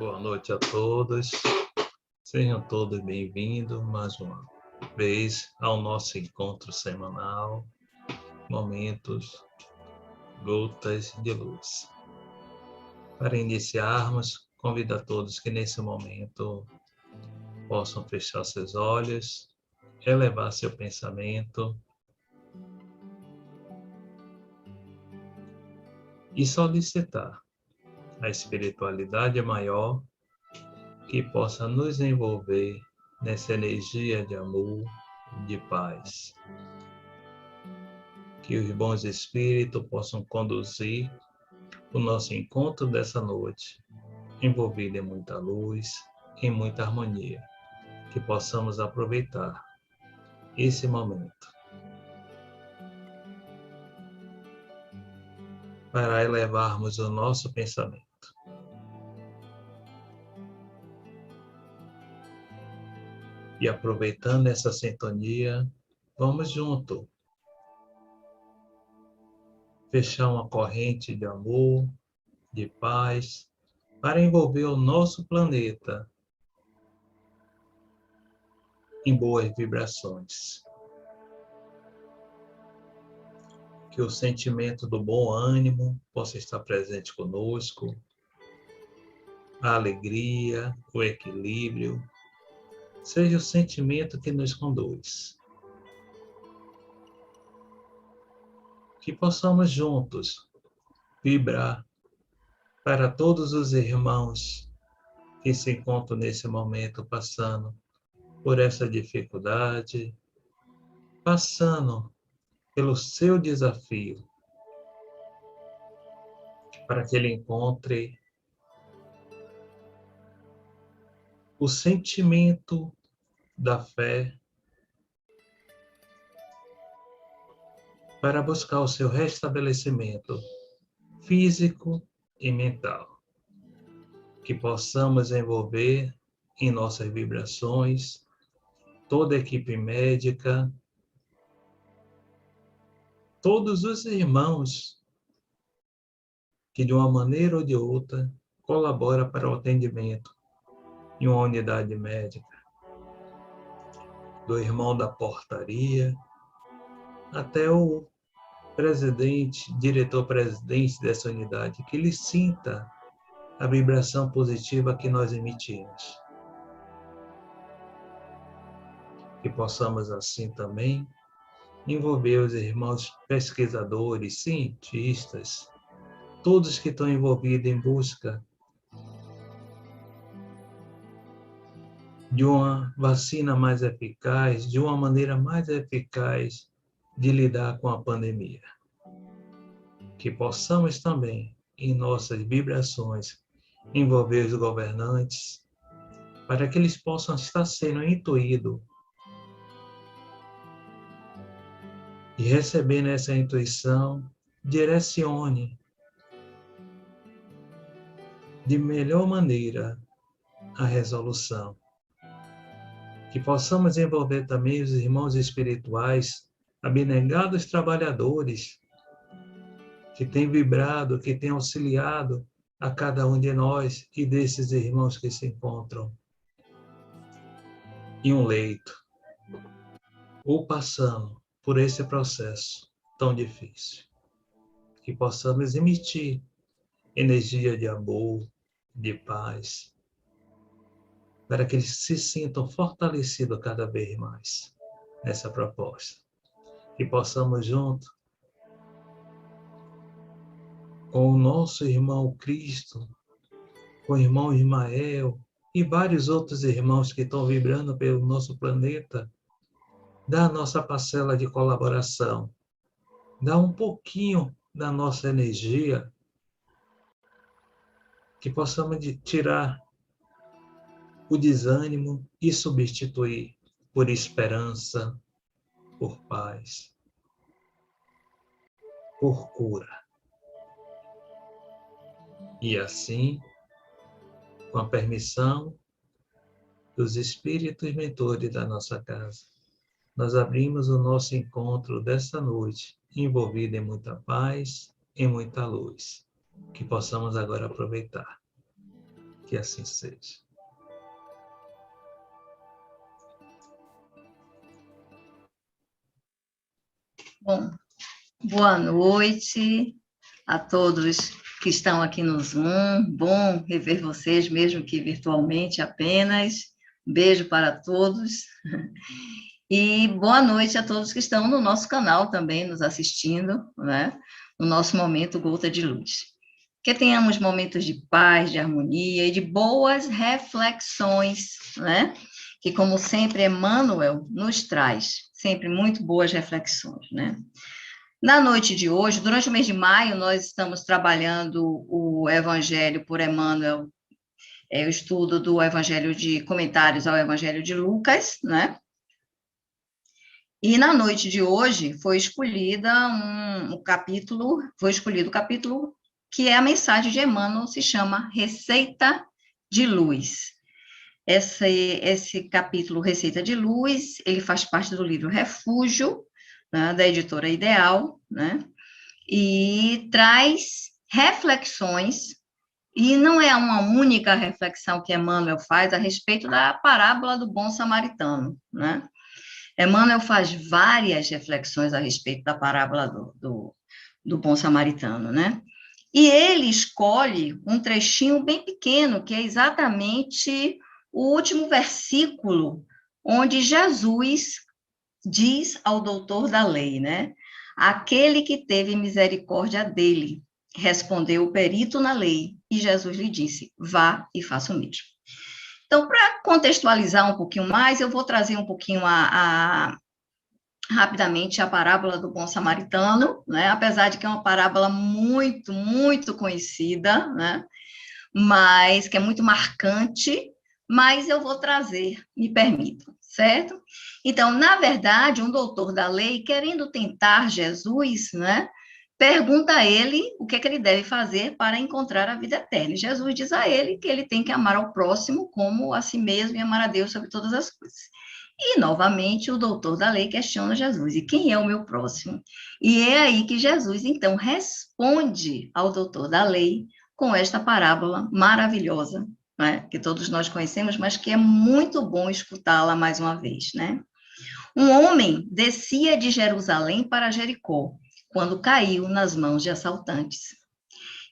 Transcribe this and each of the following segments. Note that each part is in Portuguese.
Boa noite a todos. Sejam todos bem-vindos mais uma vez ao nosso encontro semanal, Momentos, Gotas de Luz. Para iniciarmos, convido a todos que nesse momento possam fechar seus olhos, elevar seu pensamento e solicitar a espiritualidade maior que possa nos envolver nessa energia de amor, de paz. Que os bons espíritos possam conduzir o nosso encontro dessa noite, envolvido em muita luz, em muita harmonia. Que possamos aproveitar esse momento para elevarmos o nosso pensamento. E aproveitando essa sintonia, vamos junto fechar uma corrente de amor, de paz, para envolver o nosso planeta em boas vibrações. Que o sentimento do bom ânimo possa estar presente conosco, a alegria, o equilíbrio, seja o sentimento que nos conduz. Que possamos juntos vibrar para todos os irmãos que se encontram nesse momento passando por essa dificuldade, passando pelo seu desafio, para que ele encontre o sentimento da fé para buscar o seu restabelecimento físico e mental. Que possamos envolver em nossas vibrações toda a equipe médica, todos os irmãos que de uma maneira ou de outra colaboram para o atendimento em uma unidade médica, do irmão da portaria até o presidente, diretor-presidente dessa unidade, que ele sinta a vibração positiva que nós emitimos. Que possamos assim também envolver os irmãos pesquisadores, cientistas, todos que estão envolvidos em busca de uma vacina mais eficaz, de uma maneira mais eficaz de lidar com a pandemia. Que possamos também, em nossas vibrações, envolver os governantes, para que eles possam estar sendo intuídos e recebendo essa intuição, direcione de melhor maneira a resolução. Que possamos envolver também os irmãos espirituais, abnegados trabalhadores, que têm vibrado, que têm auxiliado a cada um de nós e desses irmãos que se encontram em um leito, ou passando por esse processo tão difícil. Que possamos emitir energia de amor, de paz, para que eles se sintam fortalecidos cada vez mais nessa proposta. Que possamos junto com o nosso irmão Cristo, com o irmão Ismael e vários outros irmãos que estão vibrando pelo nosso planeta, dar a nossa parcela de colaboração, dar um pouquinho da nossa energia, que possamos tirar o desânimo e substituir por esperança, por paz, por cura. E assim, com a permissão dos espíritos mentores da nossa casa, nós abrimos o nosso encontro desta noite, envolvido em muita paz, em muita luz, que possamos agora aproveitar. Que assim seja. Bom, boa noite a todos que estão aqui no Zoom. Bom rever vocês, mesmo que virtualmente apenas. Um beijo para todos. E boa noite a todos que estão no nosso canal também, nos assistindo, né? No nosso momento Gota de Luz. Que tenhamos momentos de paz, de harmonia e de boas reflexões, né? Que, como sempre, Emmanuel nos traz sempre muito boas reflexões, né? Na noite de hoje, durante o mês de maio, nós estamos trabalhando o Evangelho por Emmanuel, o estudo do Evangelho de comentários ao Evangelho de Lucas, né? E na noite de hoje foi escolhido o capítulo que é a mensagem de Emmanuel, se chama Receita de Luz. Esse capítulo, Receita de Luz, ele faz parte do livro Refúgio, né, da editora Ideal, né, e traz reflexões, e não é uma única reflexão que Emmanuel faz a respeito da parábola do bom samaritano, né? Emmanuel faz várias reflexões a respeito da parábola do bom samaritano, né? E ele escolhe um trechinho bem pequeno, que é exatamente o último versículo, onde Jesus diz ao doutor da lei, né? Aquele que teve misericórdia dele, respondeu o perito na lei, e Jesus lhe disse, vá e faça o mesmo. Então, para contextualizar um pouquinho mais, eu vou trazer um pouquinho rapidamente a parábola do bom samaritano, né? Apesar de que é uma parábola muito, muito conhecida, né? Mas que é muito marcante, mas eu vou trazer, me permitam, certo? Então, na verdade, um doutor da lei, querendo tentar Jesus, né? Pergunta a ele o que é que ele deve fazer para encontrar a vida eterna. E Jesus diz a ele que ele tem que amar ao próximo como a si mesmo e amar a Deus sobre todas as coisas. E, novamente, o doutor da lei questiona Jesus, e quem é o meu próximo? E é aí que Jesus, então, responde ao doutor da lei com esta parábola maravilhosa, né? Que todos nós conhecemos, mas que é muito bom escutá-la mais uma vez, né? Um homem descia de Jerusalém para Jericó, quando caiu nas mãos de assaltantes.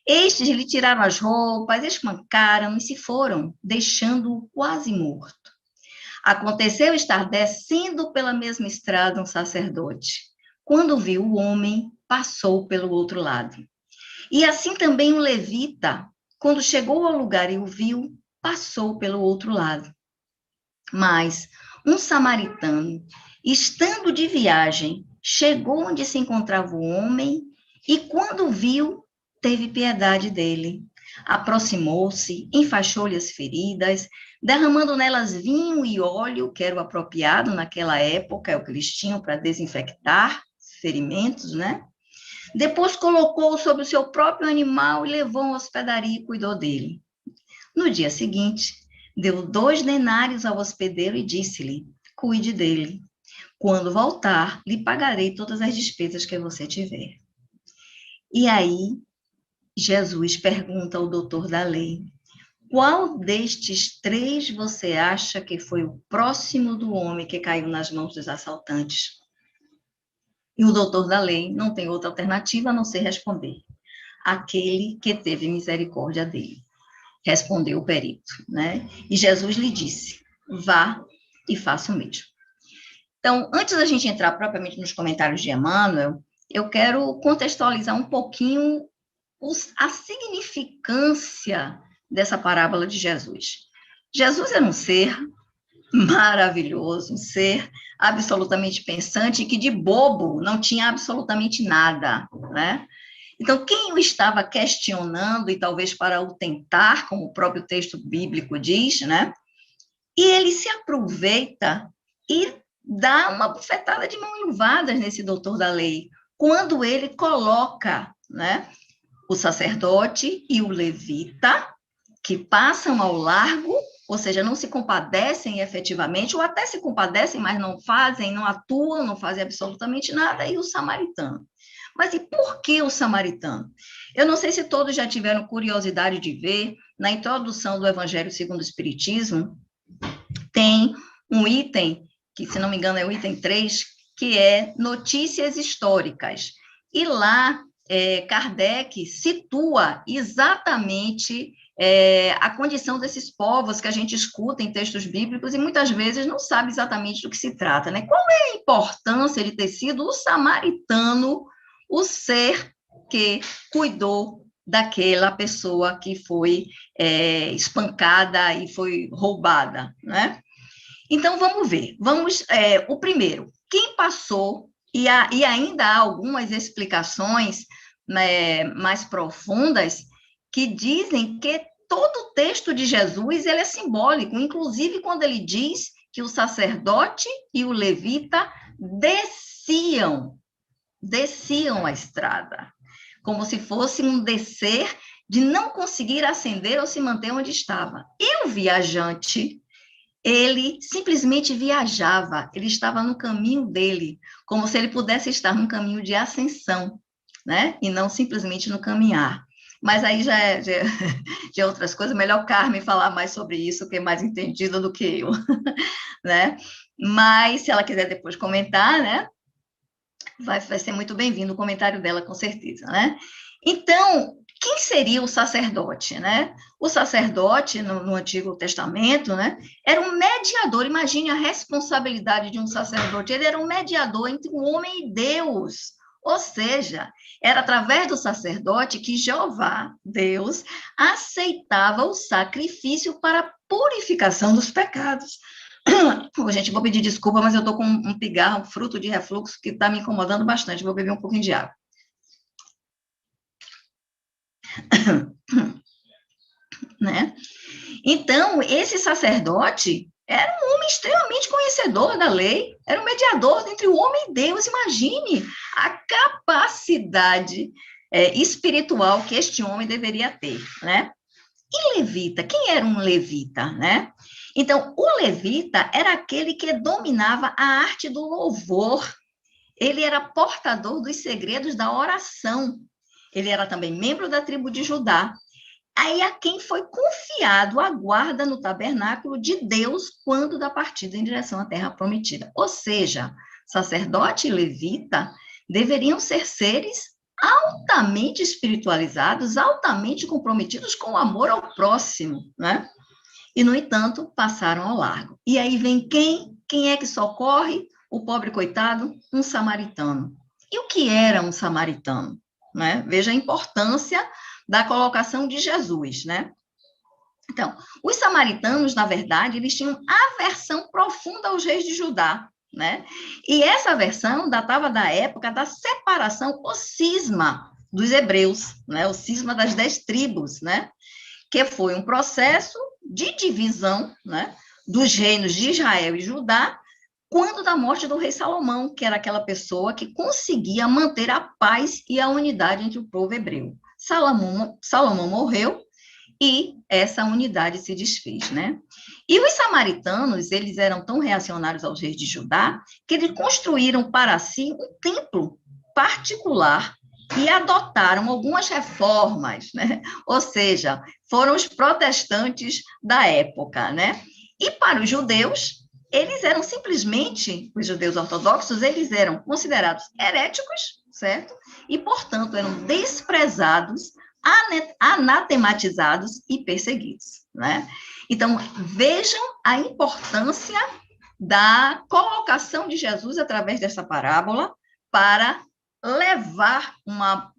Estes lhe tiraram as roupas, espancaram e se foram, deixando-o quase morto. Aconteceu estar descendo pela mesma estrada um sacerdote. Quando viu o homem, passou pelo outro lado. E assim também um levita, quando chegou ao lugar e o viu, passou pelo outro lado. Mas um samaritano, estando de viagem, chegou onde se encontrava o homem e, quando viu, teve piedade dele. Aproximou-se, enfaixou-lhe as feridas, derramando nelas vinho e óleo, que era o apropriado naquela época, é o que eles tinham para desinfectar ferimentos, né? Depois colocou-o sobre o seu próprio animal e levou à hospedaria e cuidou dele. No dia seguinte, deu 2 denários ao hospedeiro e disse-lhe, cuide dele. Quando voltar, lhe pagarei todas as despesas que você tiver. E aí, Jesus pergunta ao doutor da lei, qual destes 3 você acha que foi o próximo do homem que caiu nas mãos dos assaltantes? E o doutor da lei não tem outra alternativa a não ser responder, aquele que teve misericórdia dele. Respondeu o perito, né? E Jesus lhe disse, vá e faça o mesmo. Então, antes da gente entrar propriamente nos comentários de Emmanuel, eu quero contextualizar um pouquinho a significância dessa parábola de Jesus. Jesus era um ser maravilhoso, um ser absolutamente pensante, que de bobo não tinha absolutamente nada, né? Então, quem o estava questionando, e talvez para o tentar, como o próprio texto bíblico diz, né? E ele se aproveita e dá uma bufetada de mão enluvadas nesse doutor da lei, quando ele coloca, né, o sacerdote e o levita, que passam ao largo, ou seja, não se compadecem efetivamente, ou até se compadecem, mas não fazem, não atuam, não fazem absolutamente nada, e o samaritano. Mas e por que o samaritano? Eu não sei se todos já tiveram curiosidade de ver, na introdução do Evangelho segundo o Espiritismo, tem um item, que se não me engano é o item 3, que é notícias históricas. E lá, Kardec situa exatamente a condição desses povos que a gente escuta em textos bíblicos e muitas vezes não sabe exatamente do que se trata, né? Qual é a importância de ter sido o samaritano, o ser que cuidou daquela pessoa que foi espancada e foi roubada, né? Então, vamos ver. O primeiro, quem passou, e ainda há algumas explicações, né, mais profundas, que dizem que todo o texto de Jesus ele é simbólico, inclusive quando ele diz que o sacerdote e o levita desciam a estrada, como se fosse um descer de não conseguir ascender ou se manter onde estava. E o viajante, ele simplesmente viajava, ele estava no caminho dele, como se ele pudesse estar no caminho de ascensão, né? E não simplesmente no caminhar. Mas aí já é outras coisas, melhor Carmen falar mais sobre isso, que é mais entendida do que eu, né? Mas, se ela quiser depois comentar, né? Vai ser muito bem-vindo o comentário dela, com certeza, né? Então, quem seria o sacerdote, né? O sacerdote, no Antigo Testamento, né, era um mediador. Imagine a responsabilidade de um sacerdote. Ele era um mediador entre o homem e Deus. Ou seja, era através do sacerdote que Jeová, Deus, aceitava o sacrifício para a purificação dos pecados. Gente, vou pedir desculpa, mas eu estou com um pigarro, fruto de refluxo, que está me incomodando bastante. Vou beber um pouquinho de água. Né? Então, esse sacerdote era um homem extremamente conhecedor da lei, era um mediador entre o homem e Deus. Imagine a capacidade espiritual que este homem deveria ter, né? E levita, quem era um levita, né? Então, o levita era aquele que dominava a arte do louvor, ele era portador dos segredos da oração, ele era também membro da tribo de Judá. Aí a quem foi confiado a guarda no tabernáculo de Deus quando da partida em direção à terra prometida. Ou seja, sacerdote e levita deveriam ser seres altamente espiritualizados, altamente comprometidos com o amor ao próximo, né? E, no entanto, passaram ao largo. E aí vem quem? Quem é que socorre o pobre coitado? Um samaritano. E o que era um samaritano? Né? Veja a importância da colocação de Jesus, né? Então, os samaritanos, na verdade, eles tinham aversão profunda aos reis de Judá, né? E essa aversão datava da época da separação, o cisma dos hebreus, né? O cisma das 10 tribos, né? Que foi um processo de divisão, né? Dos reinos de Israel e Judá, quando da morte do rei Salomão, que era aquela pessoa que conseguia manter a paz e a unidade entre o povo hebreu. Salomão morreu e essa unidade se desfez, né? E os samaritanos, eles eram tão reacionários aos reis de Judá, que eles construíram para si um templo particular e adotaram algumas reformas, né? Ou seja, foram os protestantes da época, né? E para os judeus, eles eram simplesmente, os judeus ortodoxos, eles eram considerados heréticos, certo? E, portanto, eram desprezados, anatematizados e perseguidos, né? Então, vejam a importância da colocação de Jesus através dessa parábola para levar uma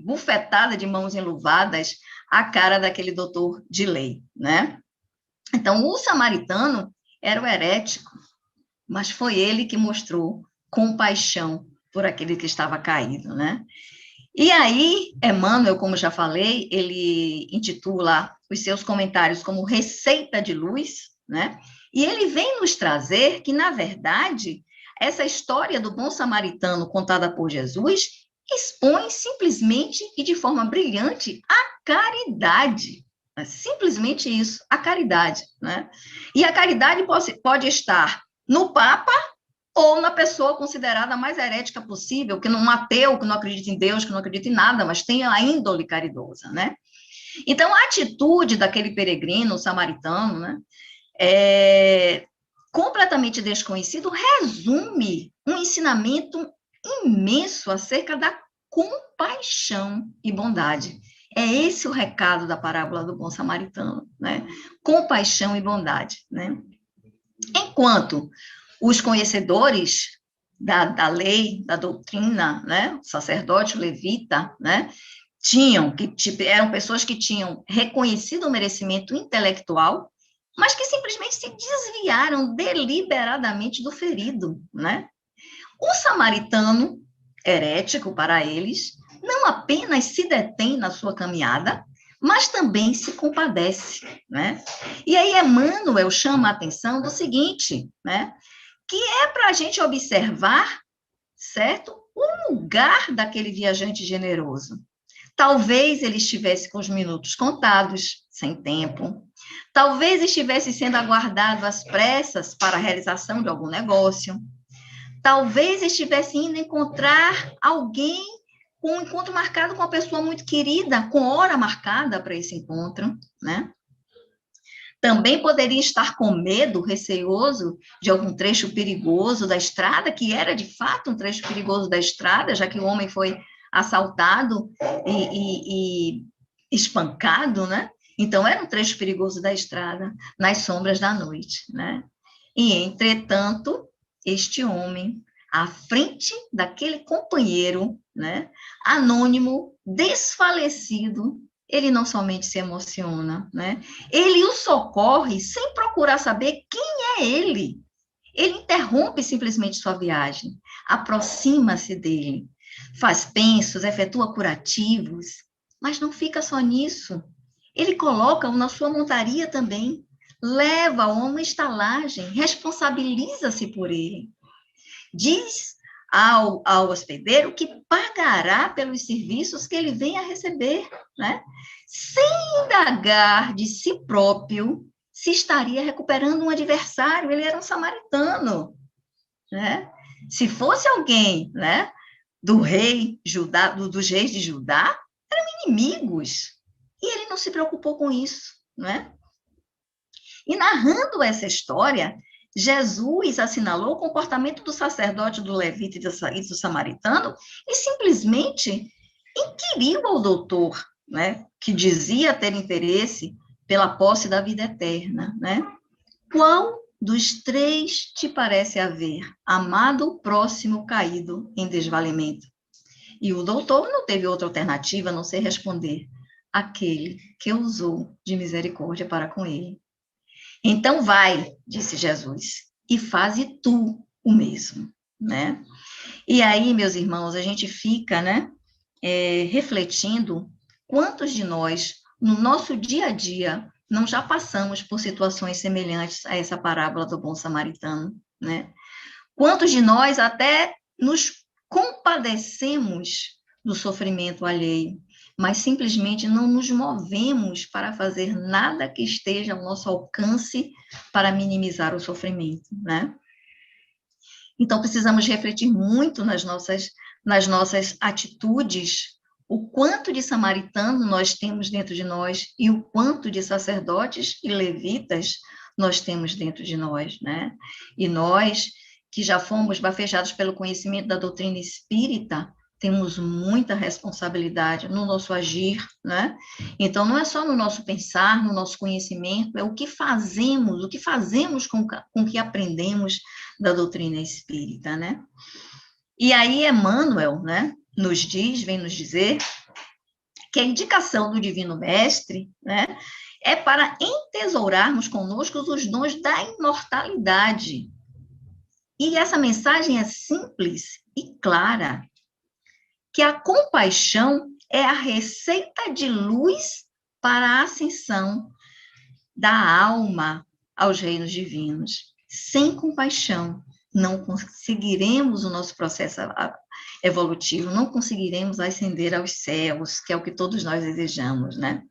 bufetada de mãos enluvadas à cara daquele doutor de lei, né? Então, o samaritano era o herético, mas foi ele que mostrou compaixão por aquele que estava caído, né? E aí, Emmanuel, como já falei, ele intitula os seus comentários como Receita de Luz, né? E ele vem nos trazer que, na verdade, essa história do bom samaritano contada por Jesus expõe simplesmente e de forma brilhante a caridade. É simplesmente isso, a caridade, né? E a caridade pode estar no Papa ou na pessoa considerada a mais herética possível, que não ateu, que não acredita em Deus, que não acredita em nada, mas tem a índole caridosa, né? Então, a atitude daquele peregrino samaritano, né, completamente desconhecido, resume um ensinamento imenso acerca da compaixão e bondade. É esse o recado da parábola do bom samaritano, né? Compaixão e bondade, né? Enquanto os conhecedores da lei, da doutrina, né, o sacerdote, o levita, né, eram pessoas que tinham reconhecido o merecimento intelectual, mas que simplesmente se desviaram deliberadamente do ferido, né? O samaritano, herético para eles, não apenas se detém na sua caminhada, mas também se compadece, né? E aí Emmanuel chama a atenção do seguinte, né? Que é para a gente observar, certo? O lugar daquele viajante generoso. Talvez ele estivesse com os minutos contados, sem tempo. Talvez estivesse sendo aguardado às pressas para a realização de algum negócio. Talvez estivesse indo encontrar alguém com um encontro marcado com uma pessoa muito querida, com hora marcada para esse encontro, né? Também poderia estar com medo, receoso de algum trecho perigoso da estrada, que era de fato um trecho perigoso da estrada, já que o homem foi assaltado e espancado, né? Então, era um trecho perigoso da estrada, nas sombras da noite, né? E, entretanto, este homem, à frente daquele companheiro, né, anônimo, desfalecido, ele não somente se emociona, né? Ele o socorre sem procurar saber quem é ele. Ele interrompe simplesmente sua viagem, aproxima-se dele, faz pensos, efetua curativos, mas não fica só nisso. Ele coloca-o na sua montaria também, leva-o a uma estalagem, responsabiliza-se por ele. Diz ao hospedeiro que pagará pelos serviços que ele vem a receber, né? Sem indagar de si próprio se estaria recuperando um adversário. Ele era um samaritano, né? Se fosse alguém, né, do rei Judá, dos reis de Judá, eram inimigos. E ele não se preocupou com isso, né? E narrando essa história, Jesus assinalou o comportamento do sacerdote, do levita e do samaritano e simplesmente inquiriu ao doutor, né, que dizia ter interesse pela posse da vida eterna, né? Qual dos três te parece haver amado o próximo caído em desvalimento? E o doutor não teve outra alternativa a não ser responder: aquele que usou de misericórdia para com ele. Então vai, disse Jesus, e faze tu o mesmo, né? E aí, meus irmãos, a gente fica, né, refletindo quantos de nós, no nosso dia a dia, não já passamos por situações semelhantes a essa parábola do bom samaritano, né? Quantos de nós até nos compadecemos do sofrimento alheio, mas simplesmente não nos movemos para fazer nada que esteja ao nosso alcance para minimizar o sofrimento, né? Então, precisamos refletir muito nas nossas atitudes, o quanto de samaritano nós temos dentro de nós e o quanto de sacerdotes e levitas nós temos dentro de nós, né? E nós, que já fomos bafejados pelo conhecimento da doutrina espírita, temos muita responsabilidade no nosso agir, né? Então, não é só no nosso pensar, no nosso conhecimento, é o que fazemos com o que aprendemos da doutrina espírita, né? E aí, Emmanuel, né, vem nos dizer que a indicação do Divino Mestre, né, é para entesourarmos conosco os dons da imortalidade. E essa mensagem é simples e clara, que a compaixão é a receita de luz para a ascensão da alma aos reinos divinos. Sem compaixão, não conseguiremos o nosso processo evolutivo, não conseguiremos ascender aos céus, que é o que todos nós desejamos, né?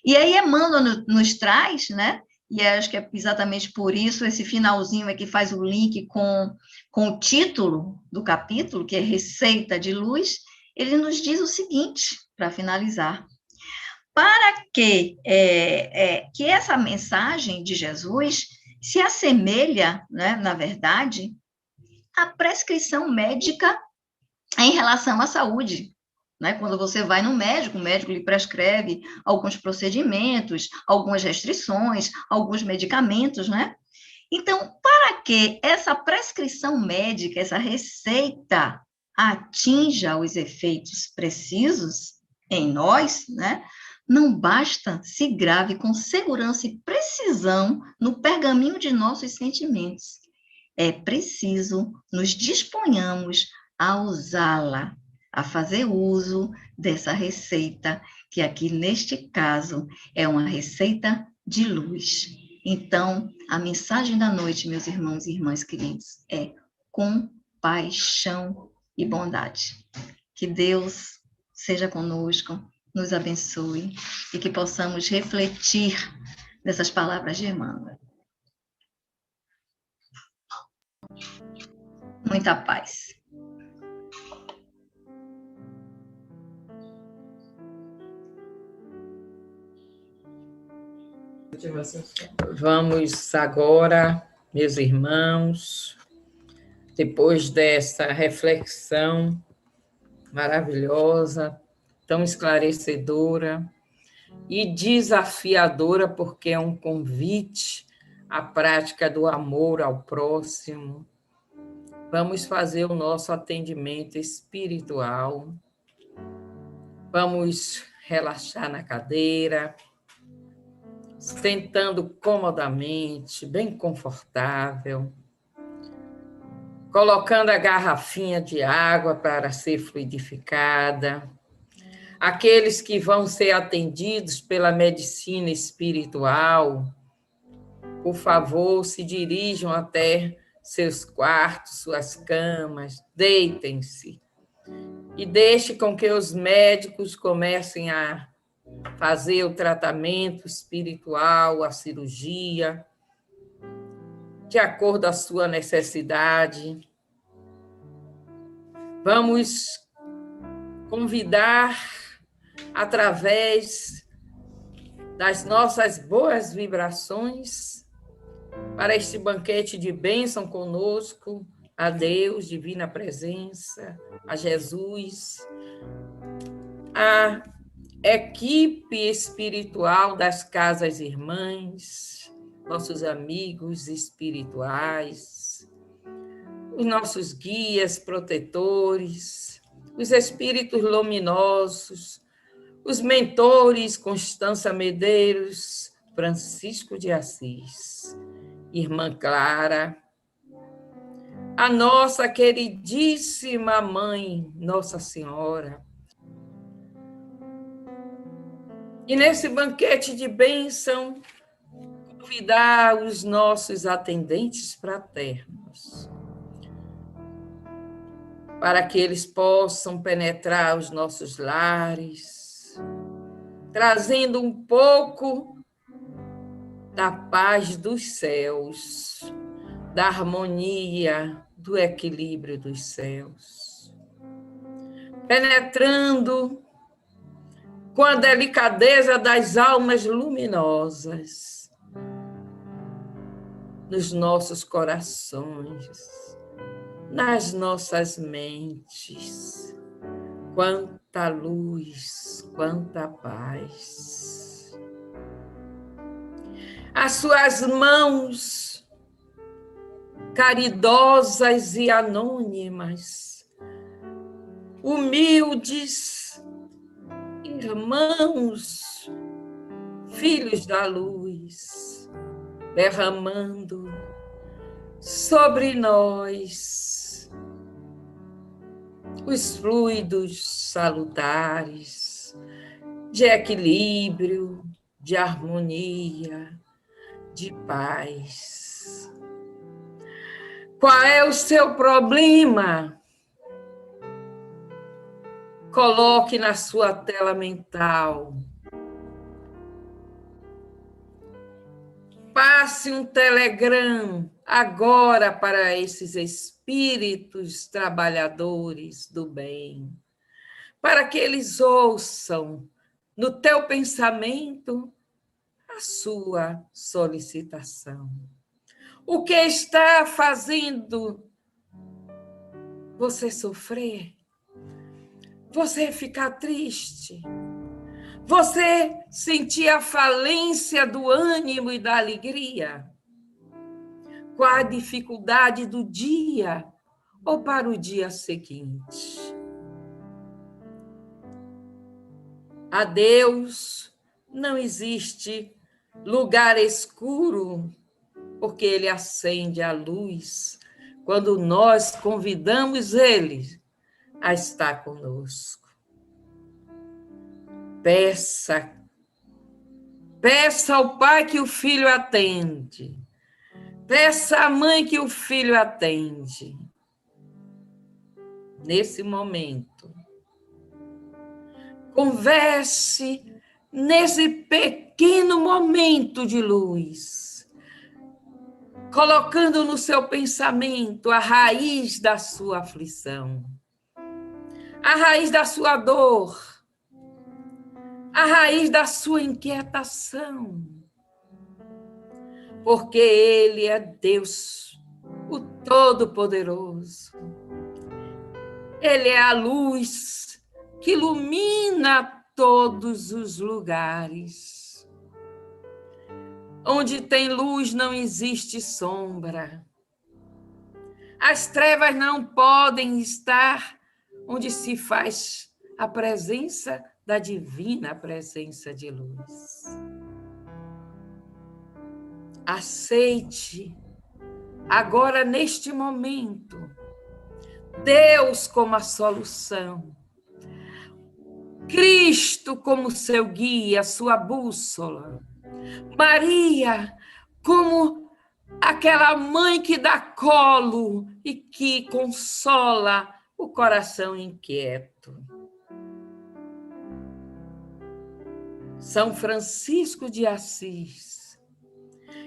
E aí Emmanuel nos traz, né, e acho que é exatamente por isso, esse finalzinho é que faz o link com o título do capítulo, que é Receita de Luz, ele nos diz o seguinte, para finalizar: para que essa mensagem de Jesus se assemelha, né, na verdade, à prescrição médica em relação à saúde. Né? Quando você vai no médico, o médico lhe prescreve alguns procedimentos, algumas restrições, alguns medicamentos, né? Então, para que essa prescrição médica, essa receita, atinja os efeitos precisos em nós, né? Não basta se grave com segurança e precisão no pergaminho de nossos sentimentos. É preciso nos disponhamos a usá-la, a fazer uso dessa receita, que aqui neste caso é uma receita de luz. Então, a mensagem da noite, meus irmãos e irmãs queridos, é compaixão e bondade. Que Deus seja conosco, nos abençoe e que possamos refletir nessas palavras de Emmanuel. Muita paz. Vamos agora, meus irmãos, depois dessa reflexão maravilhosa, tão esclarecedora e desafiadora, porque é um convite à prática do amor ao próximo. Vamos fazer o nosso atendimento espiritual. Vamos relaxar na cadeira, sentando comodamente, bem confortável, colocando a garrafinha de água para ser fluidificada. Aqueles que vão ser atendidos pela medicina espiritual, por favor, se dirijam até seus quartos, suas camas, deitem-se e deixe com que os médicos comecem a fazer o tratamento espiritual, a cirurgia, de acordo com a sua necessidade. Vamos convidar, através das nossas boas vibrações, para este banquete de bênção conosco, a Deus, divina presença, a Jesus, a equipe espiritual das casas irmãs, nossos amigos espirituais, os nossos guias protetores, os espíritos luminosos, os mentores Constança Medeiros, Francisco de Assis, Irmã Clara, a nossa queridíssima mãe, Nossa Senhora. E nesse banquete de bênção, convidar os nossos atendentes fraternos, para que eles possam penetrar os nossos lares, trazendo um pouco da paz dos céus, da harmonia, do equilíbrio dos céus, penetrando com a delicadeza das almas luminosas nos nossos corações, nas nossas mentes. Quanta luz, quanta paz. As suas mãos caridosas e anônimas, humildes irmãos, filhos da luz, derramando sobre nós os fluidos salutares de equilíbrio, de harmonia, de paz. Qual é o seu problema? Coloque na sua tela mental Passe um telegram agora para esses espíritos trabalhadores do bem, para que eles ouçam no teu pensamento a sua solicitação. O que está fazendo você sofrer? Você ficar triste? Você sentir a falência do ânimo e da alegria? Qual a dificuldade do dia ou para o dia seguinte? A Deus não existe lugar escuro, porque Ele acende a luz quando nós convidamos Ele a estar conosco. Peça ao pai que o filho atende. Peça à mãe que o filho atende. Nesse momento, converse nesse pequeno momento de luz, colocando no seu pensamento a raiz da sua aflição, a raiz da sua dor, a raiz da sua inquietação, porque Ele é Deus, o Todo-Poderoso. Ele é a luz que ilumina todos os lugares. Onde tem luz não existe sombra. As trevas não podem estar onde se faz a presença da divina presença de luz. Aceite, agora neste momento, Deus como a solução, Cristo como seu guia, sua bússola, Maria como aquela mãe que dá colo e que consola o coração inquieto. São Francisco de Assis,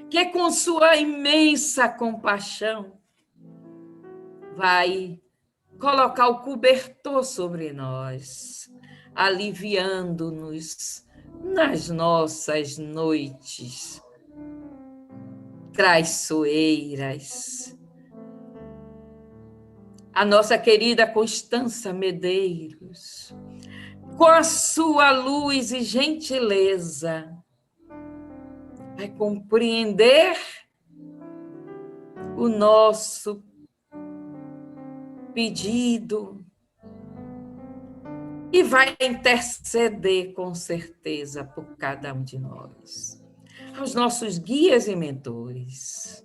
que com sua imensa compaixão vai colocar o cobertor sobre nós, aliviando-nos nas nossas noites traiçoeiras. A nossa querida Constança Medeiros, com a sua luz e gentileza, vai compreender o nosso pedido e vai interceder com certeza por cada um de nós, aos nossos guias e mentores.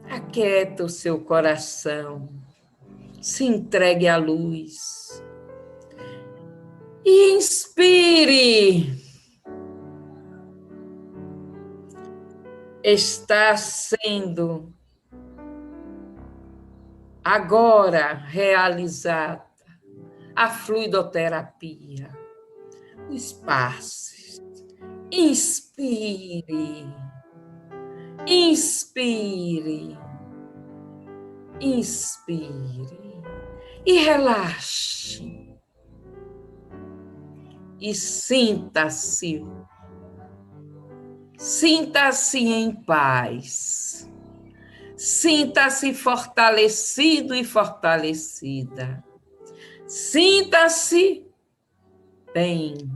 Aquieta o seu coração, se entregue à luz e inspire. Está sendo agora realizada a fluidoterapia. Os passos. Inspire. Inspire. Inspire. E relaxe. E sinta-se. Sinta-se em paz. Sinta-se fortalecido e fortalecida. Sinta-se bem,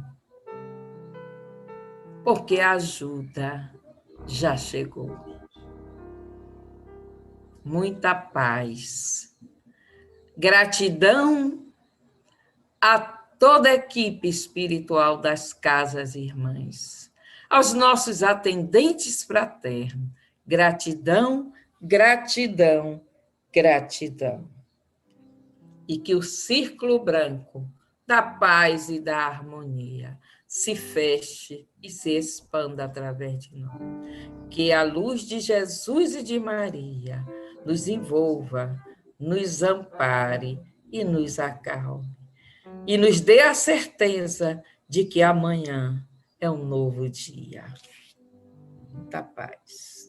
porque a ajuda já chegou. Muita paz. Gratidão a toda a equipe espiritual das Casas Irmãs, aos nossos atendentes fraternos. Gratidão, gratidão, gratidão. E que o círculo branco da paz e da harmonia se feche e se expanda através de nós. Que a luz de Jesus e de Maria nos envolva, nos ampare e nos acalme. E nos dê a certeza de que amanhã é um novo dia. Muita paz.